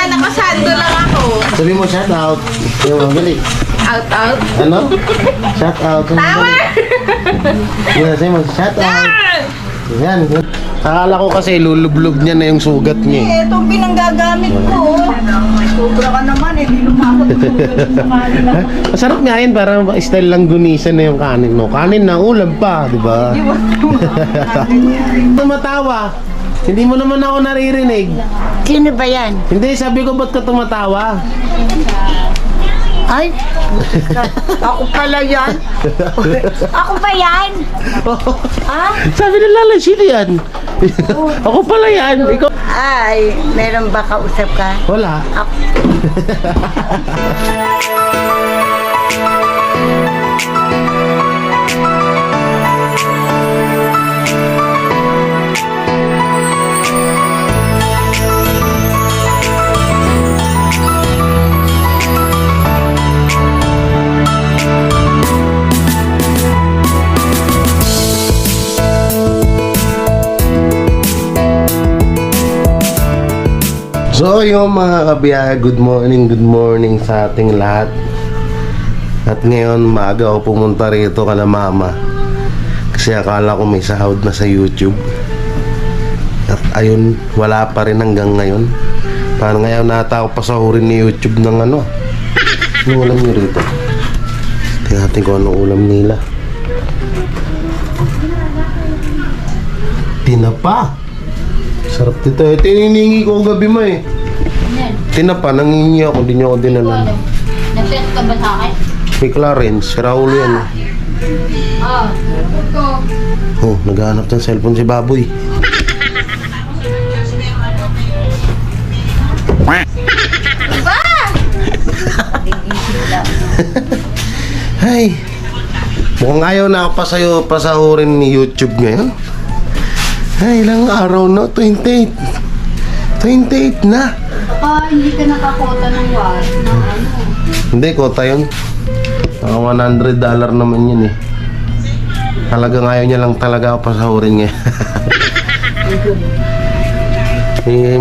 Parang nakasando lang ako. Sabi mo, shout out. Yung magaling. Out. Ano? Shout out. Tower! Yan, sabi mo, shout out. Yan. Akala ko kasi lulublob niya na yung sugat niya. Eh, itong pinanggagamit ko. Sobra ka naman, eh. Di lumakot. Masarap nga yun, parang style lang gunisan na yung kanin mo. Kanin na ulam pa, di ba? Tumatawa. Hindi mo naman ako naririnig. Sino ba yan? Hindi, sabi ko ba't ka tumatawa? Ay, ako pala yan. Ako ba yan? Ha? Sabi na Lala, sino yan? Ako pala yan. Ikaw. Ay, meron ba kausap ka? Wala. Ako. So yung mga kabiyahe, good morning sa ating lahat. At ngayon maaga ako pumunta rito kana mama. Kasi akala ko may sahod na sa YouTube. At ayun, wala pa rin hanggang ngayon. Parang ngayon nata ako pasahurin ni YouTube ng ano. Anong ulam nyo rito? Tingnan natin kung anong ulam nila. Tinapa. Sarap dito. Ito yung hinihingi ko gabi mo eh. Tinapa, nangingi ako. Hindi niyo ako dinalan. Nag-test ka ba sa akin? May Clarence, si Raul yan. Oh, naghahanap ng cellphone si Baboy. Ay, mukhang ayaw na ako pasahurin ni YouTube ngayon. Ay, ilang araw na? 28. 28 na. Hindi ka nakakota ng ano. Hindi, kota yun. Mga $100 naman yun eh. Talagang ayaw niya lang talaga ako pasahurin ngayon.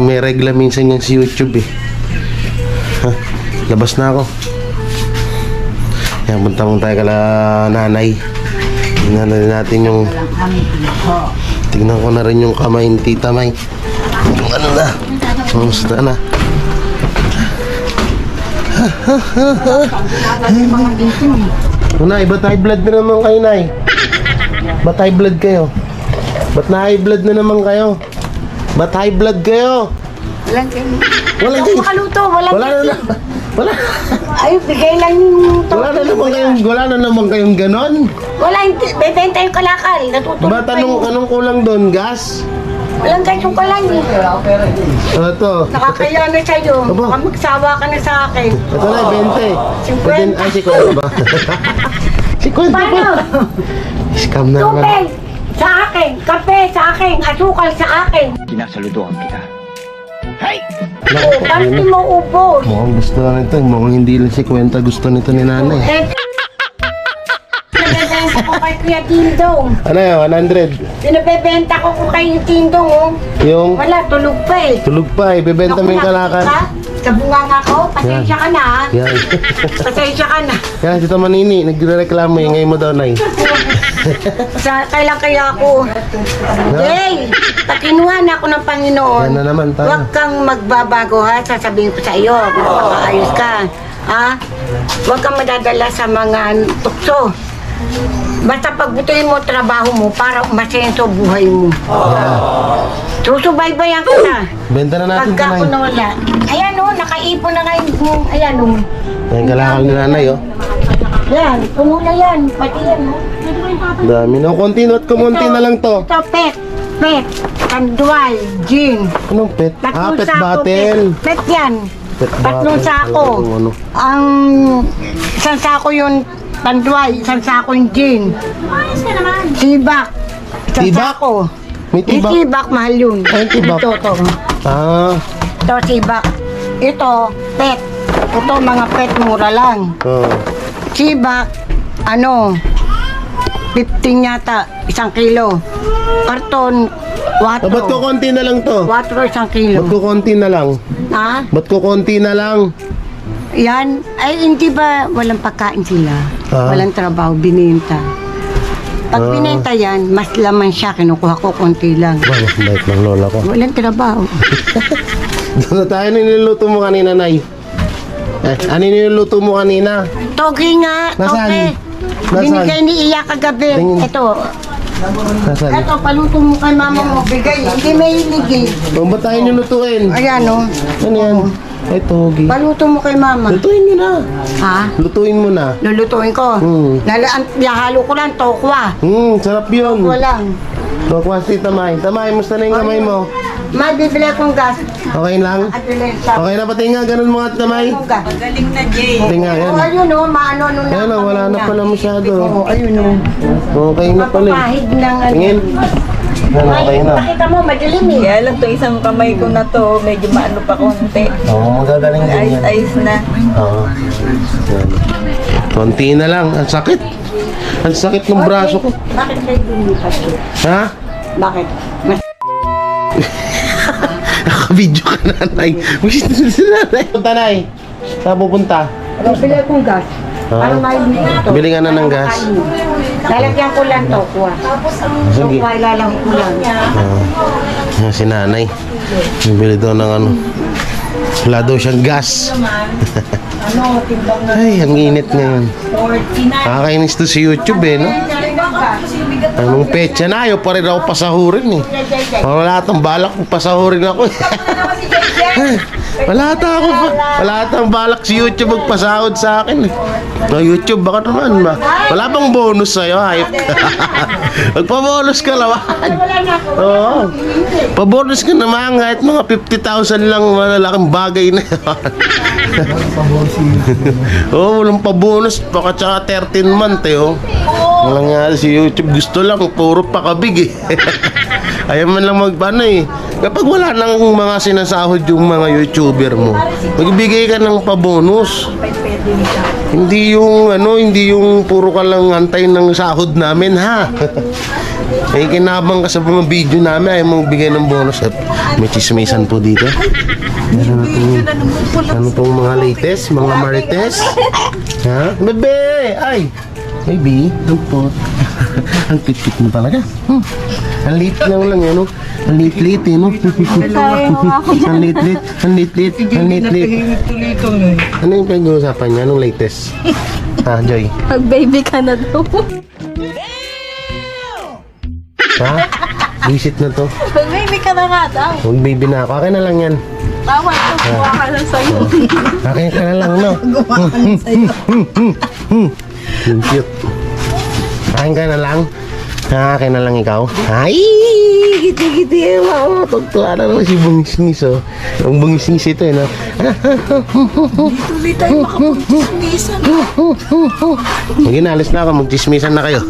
may regla minsan yan si YouTube eh. Labas na ako. Yan, punta mong tayo kala nanay. Tingnan na rin natin yung... Tingnan ko na rin yung kamay ni Tita May. Yung ano na. Kamusta na? Nay, ba't high blood na naman kayo, Nay? Ba't high blood kayo? Ba't na high blood na naman kayo? Ba't high blood kayo? Walang kayo. Walang Hindi kayo. ako makaluto. Wala na. Wala. Ay, bigay lang yung Wala na naman kayong ganon. Wala, hindi. Bebenta yung kalakal. Natutulog Ba't pa yun. anong kulang doon? Gas? Walang gasong ka lang eh. Ano to? Nakakaya na sa'yo. Aba. Baka magsawa ka na sa akin. Ito na, 20. 50. Ay, 50 ba? 50 ba? Paano? Scam na naman. Tubig! Sa akin! Kape sa akin! Asukal sa akin! Sinasaludoan kita. Oh, bakit di mo ubos? Mukhang gusto na nito. Mukhang hindi lang si Kwenta gusto nito ni nanay. Pinabebenta ko kay Kuya Tindong. Ano yun? 100? Pinabebenta ko kay Tindong, oh. Yung Wala, tulog pa eh. tulog pa eh. Bebenta mo yung kalakal. Sa bunganga ko, pasensya ka na ha. Yan. Pasensya ka na. Yan, si Manini. Nagre-reklamo eh. Ngayon mo daw, Nay. Kailan kaya ako? Hey! Takinuhan ako ng Panginoon. Yan na naman tayo. Huwag kang magbabago ha. Sasabihin ko sa iyo. Magpapayos ka. Ha? Huwag kang madadala sa mga tukso. Basta pagbutuin mo trabaho mo para umasenso buhay mo. Susubaybayan ka na. Benta na natin ito, Pagka ako Nay. nawala. Ayan o, nakaipon na ngayon. Ayan o. Yan, kalakal ni nanay, oh. Yan, puno na yan. Pati yan o. Dami na. Konti na lang to. Ito, pet. Pet. Tanduay. Gin. Anong pet? Tatlong Pet sako, bottle. Pet yan. Pet Tatlong bottle. sako. Talagang ano. Ang isang sako yung tanduay, isang sako yung gin. Ayos ka naman. Tibak. Isang Tibak? sako. May Yung tibak. tibak, mahal yun. Ay, tibak. Ito. Ah. Ito, tibak. Ito, pet. Ito, mga pet, mura lang. Oh. Tibak, 15 yata, 1 kilo. Karton, Ah, ba't ko konti na lang to? 4 isang kilo. Ba't ko konti na lang? Ha? Ba't ko konti na lang? Yan. Ay, hindi ba walang pagkain sila? Ah. Walang trabaho, bininta. Pag binenta yan, mas laman siya, kinukuha ko konti lang. Ba, mas bait ng lola ko. Walang trabaho. Doon na tayo, ano niluluto mo kanina, Nay? Ano niluluto mo kanina? Togi nga, Nasaan? togi. Nasaan? Binigay ni Iya kagabi. Tingin. Ito, Nasaan? ito, paluto mo kay mama mo. Bigay, hindi may hilig eh. Ba't tayo nilutuin? Ayan o, Ano yan? Ay, togi. paluto mo kay mama. Lutuin mo na. Ha? Lutuin mo na. Lulutuin ko. Halo ko lang, tokwa. Sarap yun. Walang. Tukwas si Tamay. Tamay, musta na yung kamay mo? May bibili akong gas. Okay lang? At bilhin sa Okay na, pati nga, ganun mga Tamay. akong gas. Pati nga, yan. Oh, ayun o, maano nung Yan o, wala na pala masyado. Oh, ayun o. Okay na pala eh. Mapapahid ng ano. Tingin. Yan, okay na. Nakita mo, madilim eh. Kaya lang to isang kamay ko na to, medyo maano pa konti. Oo, magagaling din yan. Ayos na. Oo. Yan. Konti na lang. Ang sakit. Ang sakit ng braso ko. Bakit kayo lumipas yun? Ha? Bakit? Mas Naka-video ka, nanay. Wish na si nanay. Punta, nay. Saan pupunta? bibili akong gas. Para may dito. Bili ka na ng gas. Lalagyan ko lang tokwa. Sige. Tokwa ilalagay ko lang. Yan si nanay. Bibili daw ng ano. Wala daw siyang gas. Ay, ang init ngayon. Nakakainis to si YouTube eh, no? Anong petsa na? Ayaw pa rin ako pasahurin eh. Wala atang balak kung pasahurin ako eh. Wala atang balak si YouTube magpasahod sa akin eh. No, YouTube, baka naman ba? Wala bang bonus sa'yo, hype? Magpa-bonus ka naman. Oo. Pa-bonus ka naman kahit mga 50,000 lang, malalaking bagay na yun. Oo, walang pa-bonus. Baka tsaka 13 month eh, oh. Walang nga si YouTube, gusto lang, puro pakabig eh. Ayaw man lang magpano eh. Kapag wala nang mga sinasahod yung mga YouTuber mo, magbigay ka ng pa-bonus. Hindi yung puro ka lang antay ng sahod namin, ha? May kinabang ka sa mga video namin, ayaw mong bigay ng bonus. At may chismisan po dito. Ano pong mga latest, mga marites? Ha? Bebe! Ay! Baby, dumpot. Ang kit-kit mo talaga. Ang lit lang yan, no? Ang lit-lit, eh, no? Ang lit-lit, ang lit-lit, ang lit-lit. Ano yung pinag-uusapan niya? Anong latest? Ha, Joy? Mag-baby ka na daw. Ha? Visit na to. Mag-baby ka na nga daw. Mag-baby na ako. Akin na lang yan. Tama, kukuha ka lang sa'yo. Akin ka na lang, no? Yung cute. Akin ka na lang. Akin na lang ikaw. Ay! Giti-giti. Wow, tugtuwa na naman si Bungis-ngis, oh. Ang Bungis-ngis ito, eh, no? Tuloy tayo makapag-chismisan. Sige na, alis na ako. Mag-chismisan na kayo.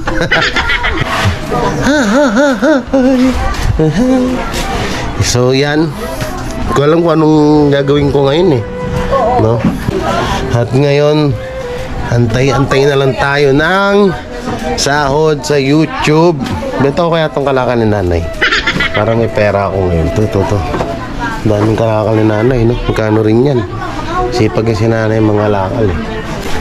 So, yan. Hindi ko alam kung anong gagawin ko ngayon, eh. No? At ngayon, antay-antay na lang tayo ng sahod sa YouTube. Bento ko kaya itong kalakal ni nanay. Parang may pera ako ngayon. Ito. Daming kalakal ni nanay, no? Magkano rin yan? Sipag yung si nanay mga lakal, eh.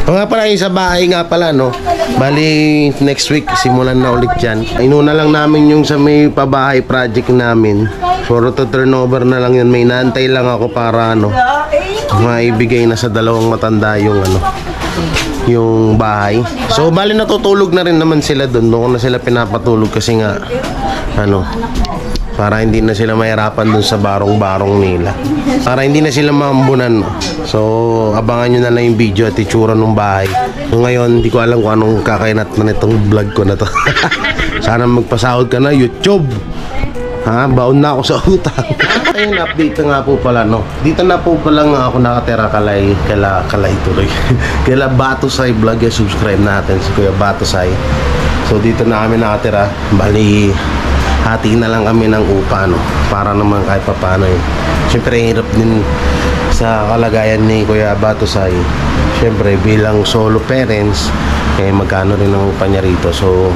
O nga pala, yung sa bahay nga pala, no? Bali, next week, simulan na ulit yan. Inuna lang namin yung sa may pabahay project namin. Puro to turnover na lang yun. May naantay lang ako para, ano, maibigay na sa dalawang matanda yung, ano, yung bahay. So, bali natutulog na rin naman sila doon. Doon ko na sila pinapatulog kasi nga, ano, para hindi na sila mahirapan doon sa barong-barong nila. Para hindi na sila maambunan. So, abangan nyo na lang yung video at itsura ng bahay. So, ngayon, hindi ko alam kung anong kakainat na nitong vlog ko na to. Sana magpasahod ka na, YouTube. Ha? Baon na ako sa utang. Ayun, update nga po pala, no? Dito na po pala nga ako nakatira kalay tuloy. Kala Batusay Vlog, subscribe natin si Kuya Batusay. So, dito na kami nakatira. Bali, hati na lang kami ng upa, no? Para naman kahit paano yun. Siyempre, hirap din sa kalagayan ni Kuya Batusay. Siyempre, bilang solo parents, magkano rin ang upa niya rito. So,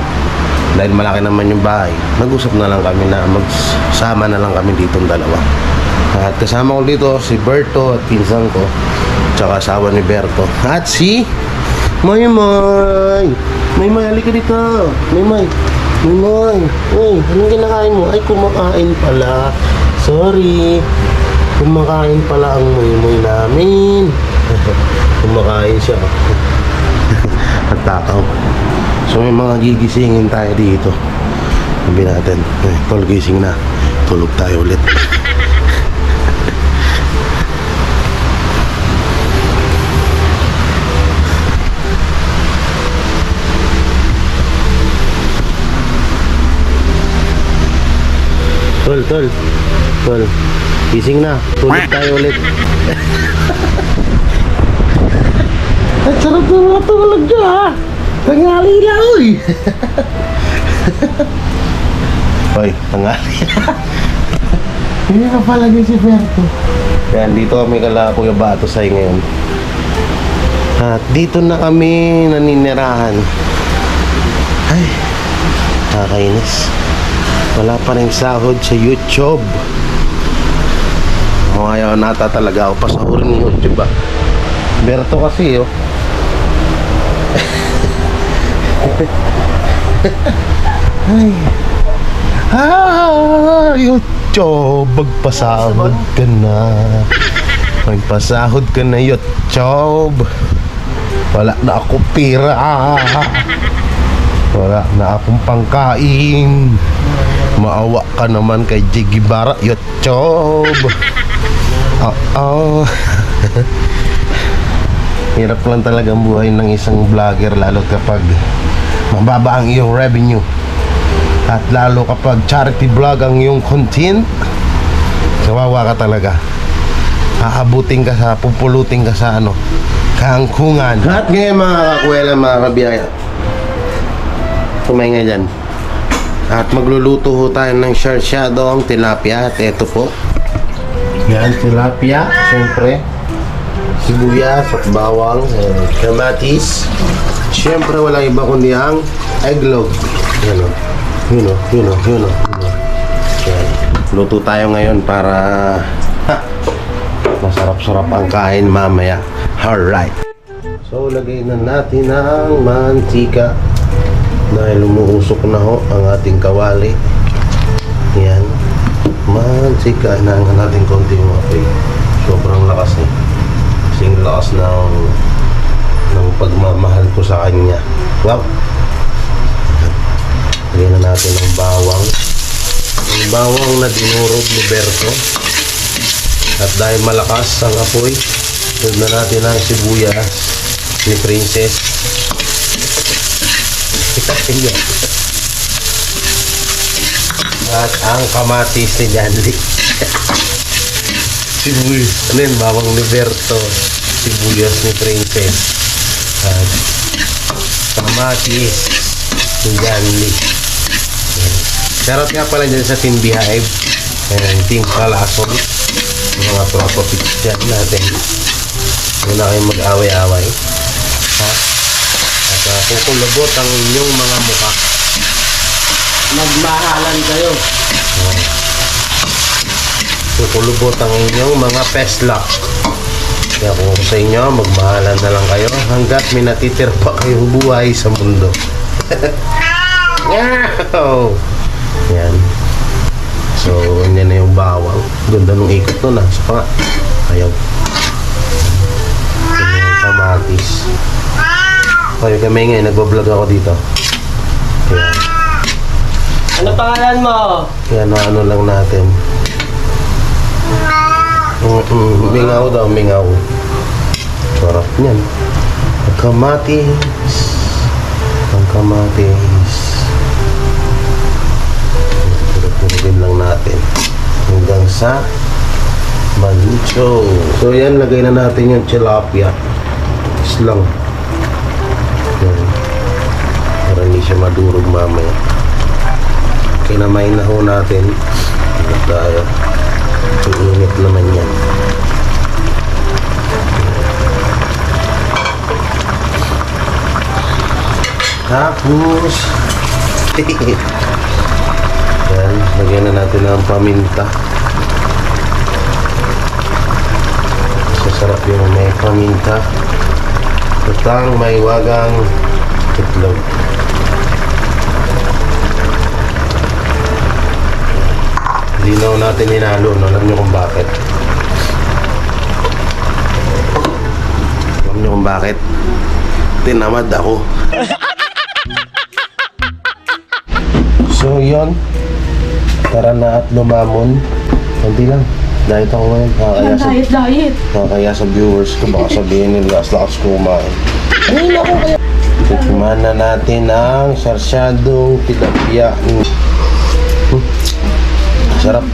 Dahil malaki naman yung bahay, nag-usap na lang kami na magsama na lang kami dito dalawa. At kasama ko dito si Berto at pinsan ko, tsaka asawa ni Berto. At si Maymay! Maymay, halika dito! Maymay! Maymay! Uy, anong kinakain mo? Ay, kumakain pala. Sorry. Kumakain pala ang Maymay namin. Kumakain siya. At takaw. So may mga gigisingin tayo dito. Sabi natin, tol, gising na. Tulog tayo ulit. Tol, gising na. Tulog tayo ulit. At sarap na mga tulog dyan, ha? Tangali na, uy! Hoy, tangali. Hindi ka pala din si Berto. Yan, dito kami kala Kuya Batosay ngayon. At dito na kami naninirahan. Ay, nakakainis. Wala pa rin sahod sa YouTube. Ayaw nata talaga ako pasahurin ni YouTube, ba? Berto kasi, oh. Ay. YouTube, magpasahod ka na. Magpasahod ka na, YouTube. Wala na ako pira. Wala na akong pangkain. Maawa ka naman kay Jiggy Bara, YouTube. Hirap lang talaga ang buhay ng isang vlogger, lalo kapag mababa ang iyong revenue. At lalo kapag charity vlog ang iyong content, kawawa ka talaga. Aabutin ka sa, pupulutin ka sa kaangkungan. At ngayon mga kakwela, mga kabiyaya, kumain nga dyan. At magluluto ho tayo ng sharsyadong tilapia. At eto po, yan, tilapia, syempre sibuyas at bawang, kamatis. Syempre walang iba kundi ang eggnog. Yun o. Luto tayo ngayon para masarap-sarap ang kain mamaya. Alright. So lagay na natin ang mantika dahil umuusok na ho ang ating kawali. Yan. Mantika na natin konti yung apoy. Sobrang lakas eh. Kasing lakas ng pagmamahal ko sa kanya. Wow! Lagyan na natin ang bawang. Ang bawang na dinurog ni Berto. At dahil malakas ang apoy, sunod na natin ang sibuyas ni Princess. At ang kamatis ni Janly. Sibuyas. Ano yun? Bawang ni Berto. Sibuyas ni Princess. At kamatis ni Janly. Shoutout nga pala dyan sa Team Beehive and Team Kalasol. Mga tropa pits dyan natin. Huwag na kayong mag-away-away. Ha? At kukulabot ang inyong mga mukha. Magmahalan kayo. Kukulubot ang inyong mga peslak. Kaya kung sa inyo, magmahalan na lang kayo hanggat may natitira pa kayong buhay sa mundo. Yan. So, yan na yung bawang. Ganda nung ikot nun, sa pa nga. Ayaw. Yan yung kamatis. Okay, kami ngayon, nagbablog ako dito. Yan. Ano pangalan mo? Yan, ano lang natin. Mingaw daw, mingaw. Sarap niyan. Ang kamatis. Ang kamatis. Turugin lang natin. Hanggang sa maluto. So yan, lagay na natin yung tilapia. Islang. Yan. Para hindi siya madurog mamaya. Kinamain na ho natin. Dahil init naman yan. Tapos Yan, lagyan na natin ng paminta. Masarap yung may paminta. Tutang may wagang itlog. Linaw natin hinalo, no? Alam nyo kung bakit. Alam nyo kung bakit? Tinamad ako. So yun, tara na at lumamon. Hindi lang, diet ako ngayon. Diet. Kaya sa viewers ko, baka sabihin nila, lakas ko kumain. Ayun ako kaya. Tikman na natin ang sarsyadong tilapia. Sarap.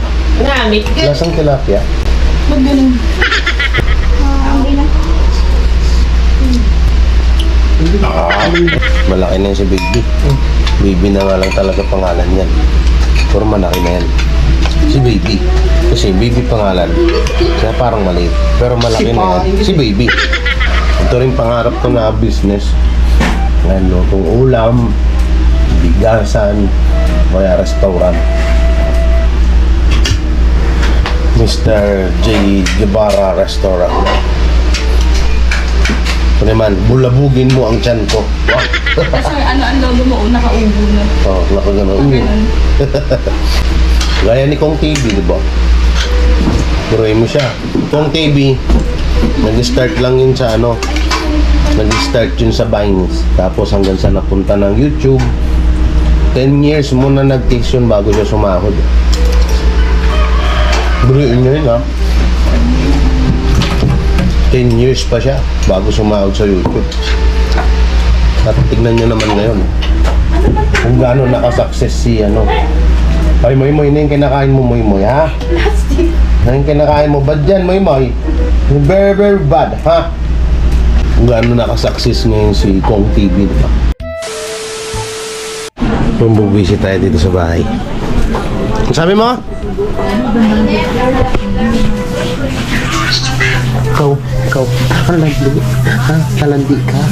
Lasang tilapia. Malaki na yan si Baby. Baby na nga lang talaga pangalan yan. Pero malaki na yan. Si Baby. Kasi Baby pangalan. Kaya parang maliit. Pero malaki na yan. Si Baby. Ito rin pangarap ko na business. Ngayon, lutong ulam, bigasan, kaya restaurant. Mr. J. Guevara Restaurant. Ito naman, bulabugin mo ang tiyan ko. Kasi ang logo mo, nakaubo na. Oo, nakagano. Gaya ni Kong TV, di ba? Turuin mo siya. Kong TV, nag-start lang yun sa ano, nag-start yun sa Vines. Tapos hanggang sa napunta ng YouTube. 10 years muna nag-takes yun bago siya sumahod. Turuin nyo yun, ha? 10 years pa siya bago sumahod sa YouTube. At tignan nyo naman ngayon kung gaano nakasuccess si ano. Ay, Moy, na yung kinakain mo, Moy, ha? Na yung kinakain mo, bad yan, Moy. Very, very bad, ha? Kung gaano nakasuccess ngayon si Kong TV, diba? Bumbubisit tayo dito sa bahay. Ang sabi mo? Ikaw, talandi, ha? Talandi ka, ha?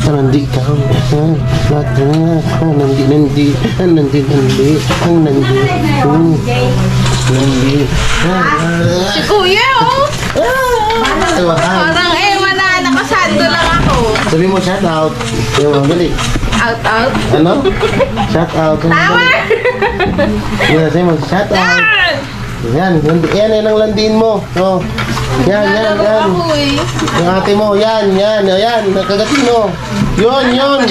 Talandi ka, ha? Nandi, Si Kuya, oh! Parang ewan na, nakasando lang ako. Sabi mo, shout out. Yung mabili. Out. Ano? Shout out. Tower! Yan, sabi mo, shout out. Yan ang landin mo. Oh. Yan. Ako eh. Yung ate mo, yan. Nakagatin mo. Yun, yan.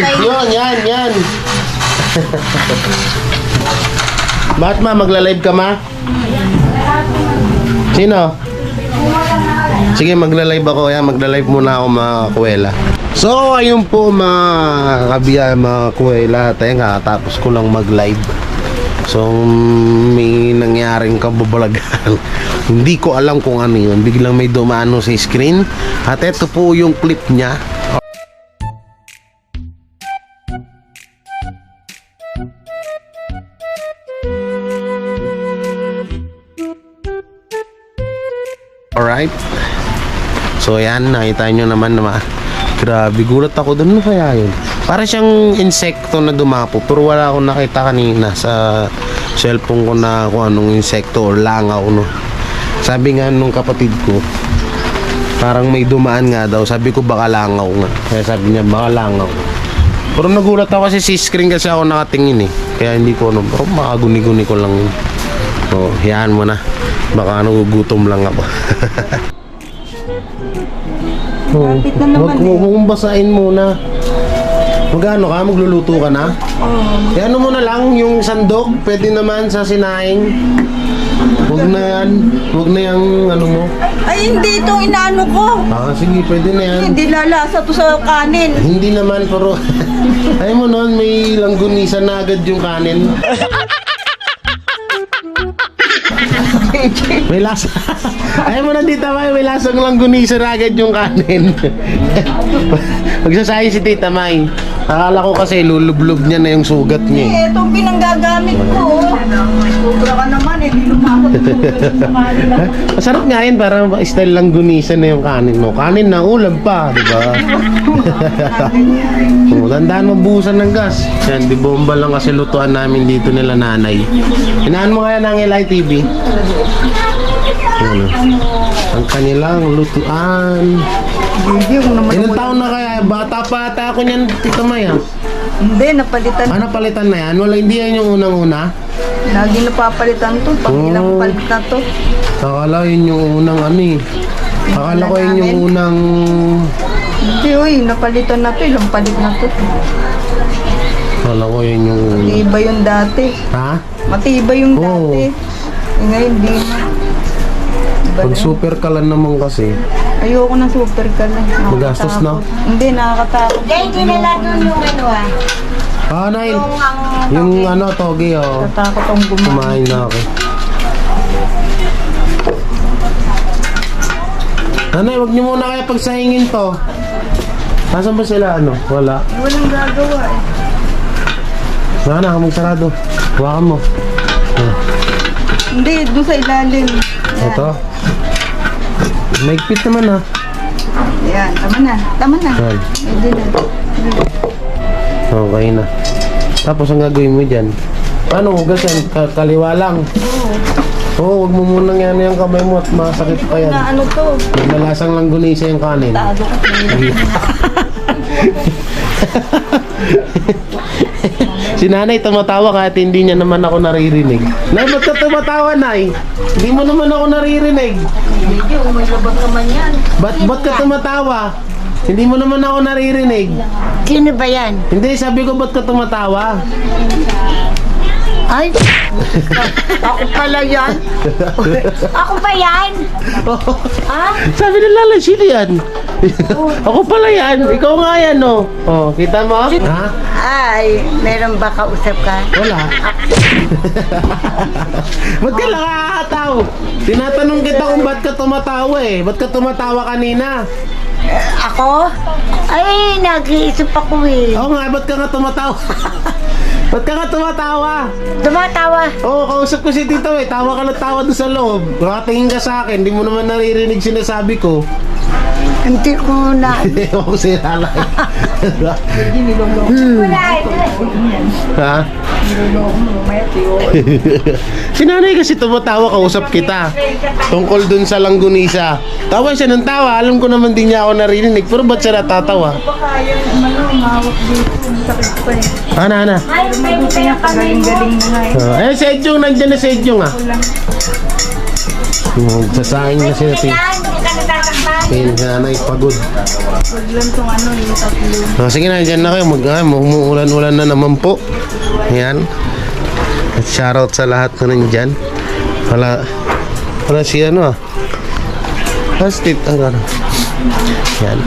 Bakit ma, magla-live ka ma? Sino? Sige, magla-live ako. Yan, magla-live muna ako mga kuwela. So, ayun po mga kabiya, mga kuwela. Tayo tapos ko lang mag-live. So, may nangyaring kababalagan. Hindi ko alam kung ano yun. Biglang may dumano sa screen. At ito po yung clip niya. Alright. So, yan. Nakita nyo naman na grabe. Gulat ako doon. Ano kaya yun? Para siyang insekto na dumapo. Pero wala akong nakita kanina sa cellphone ko na kung anong insekto or langaw, no? Sabi nga nung kapatid ko, parang may dumaan nga daw. Sabi ko baka langaw nga. Kaya sabi niya baka langaw. Pero nagulat ako kasi si screen kasi ako nakatingin eh. Kaya hindi ko ano. Pero makaguni-guni ko lang yun. So, hiyaan mo na. Baka nagugutom lang ako. Kapit na naman Huwag mong basahin muna. Magano ka? Magluluto ka na? Oo. Ano mo na lang, yung sandok, pwede naman sa sinaing. Huwag na yan. Huwag na yung ano mo. Ay, hindi itong inaano ko. Sige, pwede na yan. Hindi lalasa to sa kanin. Hindi naman, pero ayaw mo noon, may langgunisan na agad yung kanin. May lasa. Ayaw mo na dito, may lasang langgunisan na agad yung kanin. Magsasayin si Tita May. Akala ko kasi lulublob niya na yung sugat niya. Eh, itong pinanggagamit ko. Sobra ka naman eh, di lumakot Masarap nga yun, parang style langgunisa na yung kanin mo. Kanin na ulam pa, di ba? Oh, tandaan mabuhusan ng gas. Yan, di bomba lang kasi lutuan namin dito nila nanay. Hinaan mo kaya ng LITV. Yan, ang kanilang lutuan. Hindi, kung naman Ilang taon na kaya? Bata pa ata ako niyan, Tito Maya. Hindi, napalitan. Ano palitan na yan? Wala, hindi yan yung unang-una? Lagi napapalitan to. Pangilang palit na to. Akala yun yung unang ano eh. Akala ko yun yung unang... Hindi, uy, napalitan na to. Ilang palit na to. Akala ko yun yung... Matibay yung dati. Ha? Matibay yung Oo. dati. Eh, ngayon, di na. Iba Pag na. super ka lang naman kasi. Ayoko ng super ka lang. Magastos na? Hindi, nakakatakot. Kaya hindi nila doon yung ano Ah, Nay. Yung ano, toge oh. Natatakot akong gumawa. Kumain na ako. Nanay, wag niyo muna kaya pagsahingin to. Nasaan ba sila ano? Wala. Walang gagawa eh. Sana, magsarado. Huwakan mo. Oh. Hindi, doon sa ilalim. Yan. Ito. Maigpit naman ha. Yan, tama na. Tama na. Yan. Pwede na. Okay na. Tapos ang gagawin mo dyan? Paano hugas yan? Kaliwa lang? Oo, wag mo munang yan yung kamay mo at masakit pa yan. Na ano to? Malasang langgunisa yung kanin. Tado ko. Si nanay tumatawa kahit hindi niya naman ako naririnig. Nay, ba't ka tumatawa, Nay? Hindi mo naman ako naririnig. Hindi, umalabas naman yan. Ba't ka tumatawa? Hindi mo naman ako naririnig. Sino ba yan? Hindi, sabi ko ba't ka tumatawa? Ay, ako pala yan. Ako ba yan? Ha? Sabi ni Lala, sino yan? Ako pala yan. Ikaw nga yan, no? Oh, kita mo? Ha? Ay, meron ba kausap ka? Wala. Ba't ka nakakataw? Tinatanong kita kung ba't ka tumatawa eh. Ba't ka tumatawa kanina? Ako? Ay, nag-iisip ako eh. Oo nga, ba't ka nga tumatawa? Ba't ka nga tumatawa? Tumatawa. Oo, kausap ko si Tito eh. Tawa ka ng tawa doon sa loob. Nakatingin ka sa akin. Hindi mo naman naririnig sinasabi ko. Hindi ko na. Ewan ko si Lala. Ha? Si nanay kasi tumatawa, kausap kita. Tungkol dun sa langgunisa. Tawa siya ng tawa. Alam ko naman din niya ako naririnig. Pero ba't siya natatawa? Baka yung umawak dito. Sakit pa eh. Ana. Mabuti na galing-galing na nga eh. Si Edjong, nandiyan na si Edjong ah. Sasahin na sila si nanay pagod. Huwag lang tong ano yung tatlo. Sige na, dyan na kayo. Umuulan-ulan na naman po. Ayan. At shoutout sa lahat na nandyan. Wala si ano ah. Hastit. Ano. Ayan.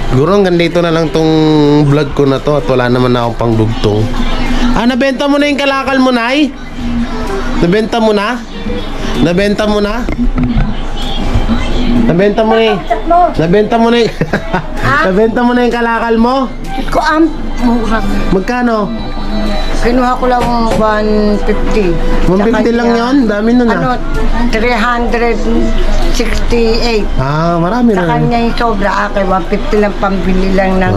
Siguro hanggang dito na lang tong vlog ko na to at wala naman na akong pangdugtong. Nabenta mo na yung kalakal mo, Nay? Nabenta mo na? Nabenta mo na? Nabenta mo na yung... Nabenta mo na yung... Nabenta mo na yung kalakal mo? Ko ang mura. Magkano? Kinuha ko lang 150. 150 lang yon, dami nun Ano, ah. 368. Marami Sa na. kanya yung sobra akin, 150 lang pambili lang ng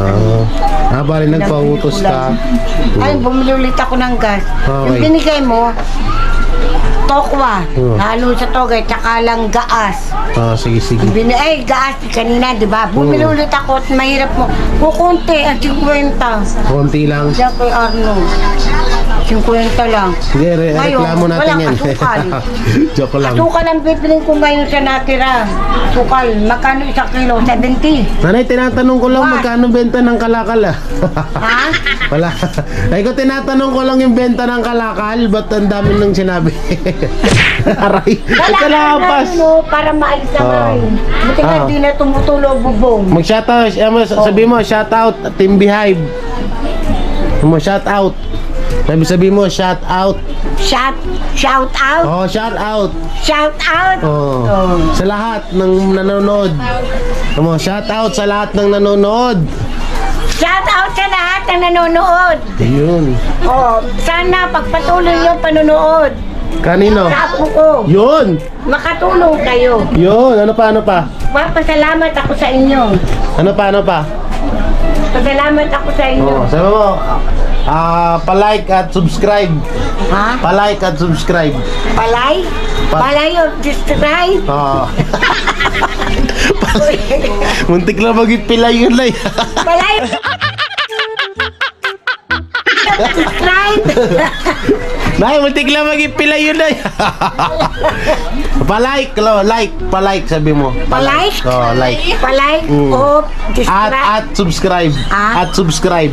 Bali nagpautos ka. Ay, bumili ulit ako ng gas. Okay. Yung binigay mo, tokwa, Hmm. halo sa togay, tsaka lang gaas. Sige. Ay, gaas kanina, di ba? Bumili ulit ako at mahirap mo. Kukunti, ang 50. Konti lang. Diyan kay Arnold. 50 lang. Sige, reklamo natin walang yan. asukal. Joke lang. Asukal ang pipiling ko ngayon sa natira. Asukal, magkano isang kilo? 70. Nanay, tinatanong ko lang magkano benta ng kalakal ah. Ha? Wala. Ay ko tinatanong ko lang yung benta ng kalakal, ba't ang dami nang sinabi? Aray, Wala ito lapas. no, para maalis naman. Buti nga Ah. di na tumutulo bubong. Mag-shoutout, sabi mo, shoutout Team Beehive. Shout out. Sabi mo, shout out. Shout out? Oh, shout out. Shout out? Oh. Sa lahat ng nanonood. Shout out sa lahat ng nanonood. Shout out sa lahat ng nanonood. Yun. Oh, sana pagpatuloy yung panonood. Kanino? Sa apo ko. Yun! Makatulong kayo. Yun! Ano pa? Papasalamat ako sa inyo. Ano pa? Pasalamat ako sa inyo. Oh, sabi mo, pa-like at subscribe. Ha? Pa-like at subscribe. Palay? Palay o subscribe? Oo. Muntik lang mag-ipilay yun lang. Palay? Subscribe? Nay, muntik lang mag-ipilay yun lang. Pa-like sabi mo. Pa-like? Oo, like. Palay o subscribe? At subscribe. Ah? At subscribe.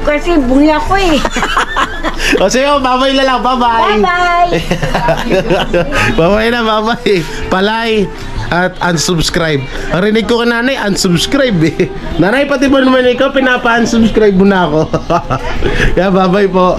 Kasi bungi ako eh. O sige, babay na lang. Bye-bye. Bye-bye. Bye-bye na, bye-bye. Palay at unsubscribe. Narinig ko ka nanay, unsubscribe eh. Nanay, pati ba naman ikaw, pinapa-unsubscribe mo na ako. Kaya bye-bye po.